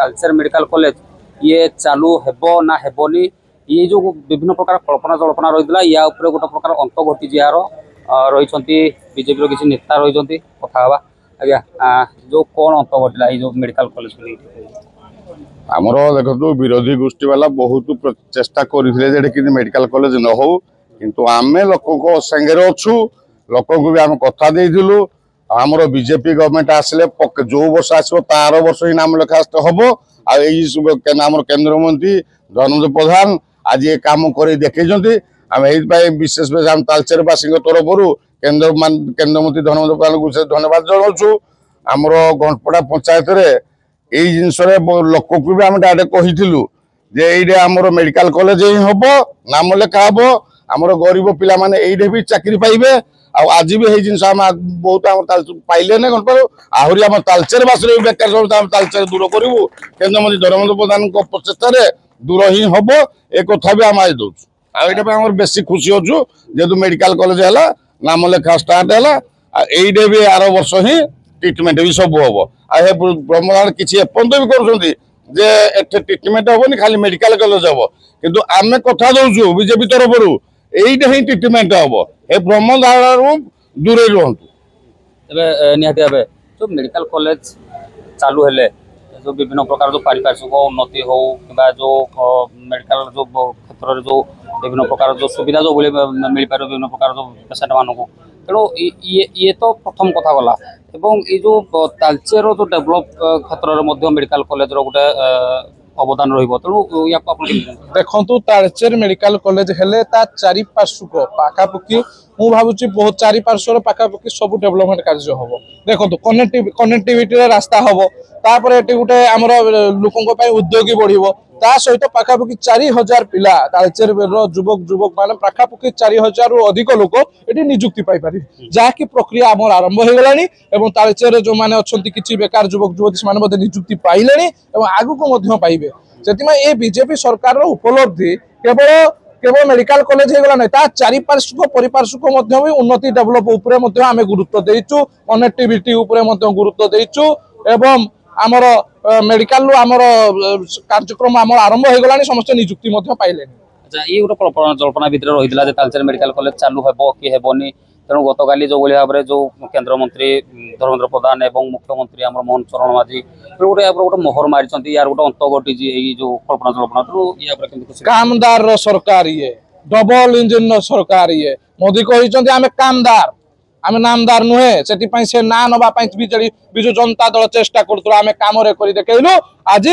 Talcher medical college ये चालू हेबो ना हेबोनी ये जो विभिन्न प्रकार कल्पना जल्पना रही या गोटे प्रकार अंत घटी यार रही बीजेपी किसी नेता रही कथा आज्ञा जो कौन अंत घटला ये जो मेडिकल कॉलेज आमर देखो विरोधी गोष्ठी वाला बहुत चेष्टा करते मेडिकल कॉलेज न हो किंतु आमे लोक संगे अच्छु लोक को भी आम कथा देलु आमर बीजेपी गवर्नमेंट आसले जो वर्ष आसो तार वर्ष ही नाम लिखास्त हम आम केन्द्र मंत्री धर्मेंद्र प्रधान आज ये कम कर देखते आम विशेष आम तालचेरवासी तरफ केन्द्र मंत्री धर्मेंद्र प्रधान को धन्यवाद जनाऊँ आमर गणपड़ा पंचायत यही जिनस लोक को भी आम डायरेक्ट कही जे ये आमर मेडिकल कॉलेज ही हम नाम लेखा हम आमर गरीब पिला माने ये भी चाकरी पाइबे आज भी जिन बहुत पाइले ना गणपड़ आहरी आम तालचेरवासी बेकार तालचेर दूर करूँ केन्द्र मंत्री धर्मेंद्र प्रधान प्रचेषार दूर ही हम एक कथा भी आम आज दौर आम बेसी खुशी अच्छु जेहतु मेडिकल कॉलेज है नाम लेखा स्टार्ट है ये भी आर वर्ष ही ट्रिटमेंट भी सब हम आ ब्रह्मगान किसी एपर्त भी कर ट्रिटमेंट हेनी खाली मेडिकल कॉलेज हम किंतु आम कथा दौचु बीजेपी तरफ यहीटा ही ट्रिटमेंट हम ए ब्रह्मधारा दूरे रुहतु निहाती भाव जो मेडिकल कॉलेज चालू हेले जो विभिन्न प्रकार जो पारिपार्श्विक उन्नति हो कि जो मेडिकल जो क्षेत्र में जो विभिन्न प्रकार जो सुविधा जो मिल पार विभिन्न प्रकार जो पेसेंट मानक तेणु ये तो प्रथम कथा गला एवं ये जो तालचेर जो डेभलप क्षेत्र में मेडिकल कॉलेज गोटे अवदान तेणु या देखु तालचेर मेडिकल कॉलेज हेले ता चारिपार्श्विक पाखापाखि मु भावुची बहुत चारिपार्श्वर पाखापाखि सब डेभलपमेंट कार्य हम देखो कनेक्टिविटी रास्ता हम तापर गोटे आमर लोक उद्योगी बढ़ ता सहित पाखापाखि 4000 पिला तालचेर युवक युवक मान पाखापाखि 4000 रु अधिक लोक ये निजुक्ति पाइपर जहाँकि प्रक्रिया आम आरंभ हो गलानी तालचेर जो मैंने अच्छा किसी बेकार युवक युवती मैंने निजुक्ति पाइले आगू पाइबे से बीजेपी सरकार उपलब्धि केवल मेडिकल कॉलेज होगा ना चारिपार्श्विक परिपार्श्विक भी उन्नति डेभलप आम गुरुत्व देचु कनेक्टिविटी गुरुत्व देचु एवं आमर मेडिकल आमर कार्यक्रम आम आरंभ हो गलानी समस्त निजुक्ति पाइले। अच्छा ये गोटे कल्पना जल्पना भितर रही तालचेर मेडिकल कॉलेज चालू हेबो कि हेबोनी तेणु गतकाली जो भाव में जो केन्द्र मंत्री धर्मेंद्र प्रधान और मुख्यमंत्री आम मोहन चरण माझी गोटे गोटे मोहर मारी यार गोटे अंत घटी जो कल्पना जल्पना तेणु कामदार सरकार ये डबल इंजिन सरकार ये मोदी कहते आम कामदार आम नामदार नुहे से ना नवा बिजु जनता दल चेष्टा करूँ आम कम देखलु आज